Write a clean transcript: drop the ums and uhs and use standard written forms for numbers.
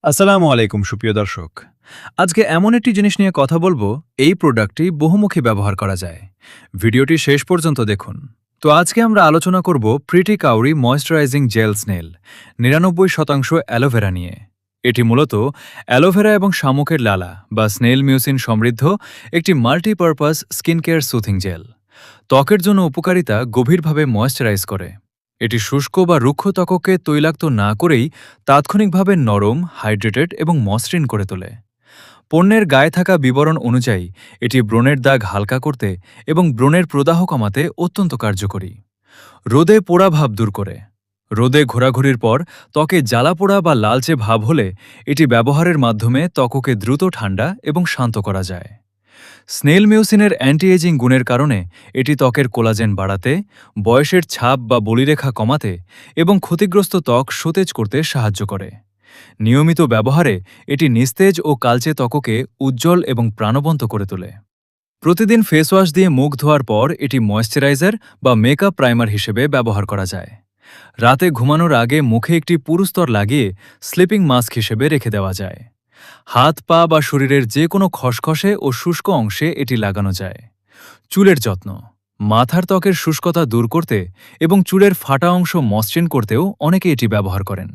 আসসালামু আলাইকুম সুপ্রিয় দর্শক। আজকে এমন একটি জিনিস নিয়ে কথা বলবো, এই প্রোডাক্টটি বহুমুখী ব্যবহার করা যায়। ভিডিওটি শেষ পর্যন্ত দেখুন। তো আজকে আমরা আলোচনা করব প্রিটি কাউরি ময়েশ্চারাইজিং জেল স্নেল ৯৯% অ্যালোভেরা নিয়ে। এটি মূলত অ্যালোভেরা এবং শামুকের লালা বা স্নেল মিউসিন সমৃদ্ধ একটি multipurpose skin care soothing jail. ত্বকের জন্য উপকারিতা গভীরভাবে ময়েশ্চারাইজ করে। এটি শুষ্ক বা রুক্ষ ত্বককে তৈলাক্ত না করেই তাৎক্ষণিকভাবে নরম, হাইড্রেটেড এবং মসৃণ করে তোলে। পণ্যের গায়ে থাকা বিবরণ অনুযায়ী এটি ব্রণের দাগ হালকা করতে এবং ব্রণের প্রদাহ কমাতে অত্যন্ত কার্যকরী। রোদে পোড়া ভাব দূর করে। রোদে ঘোরাঘুরির পর ত্বকে জ্বালাপোড়া বা লালচে ভাব হলে এটি ব্যবহারের মাধ্যমে ত্বককে দ্রুত ঠান্ডা এবং শান্ত করা যায়। স্নেল মিউসিনের অ্যান্টি এজিং গুণের কারণে এটি ত্বকের কোলাজেন বাড়াতে, বয়সের ছাপ বা বলিরেখা কমাতে এবং ক্ষতিগ্রস্ত ত্বক সতেজ করতে সাহায্য করে। নিয়মিত ব্যবহারে এটি নিস্তেজ ও কালচে ত্বককে উজ্জ্বল এবং প্রাণবন্ত করে তোলে। প্রতিদিন ফেস ওয়াশ দিয়ে মুখ ধোয়ার পর এটি ময়েশ্চারাইজার বা মেকআপ প্রাইমার হিসেবে ব্যবহার করা যায়। রাতে ঘুমানোর আগে মুখে একটি পুরু স্তর লাগিয়ে স্লিপিং মাস্ক হিসেবে রেখে দেওয়া যায়। হাত পা বা শরীরের যে কোনো খসখসে ও শুষ্ক অংশে এটি লাগানো যায়। চুলের যত্ন, মাথার ত্বকের শুষ্কতা দূর করতে এবং চুলের ফাটা অংশ মসৃণ করতেও অনেকে এটি ব্যবহার করেন।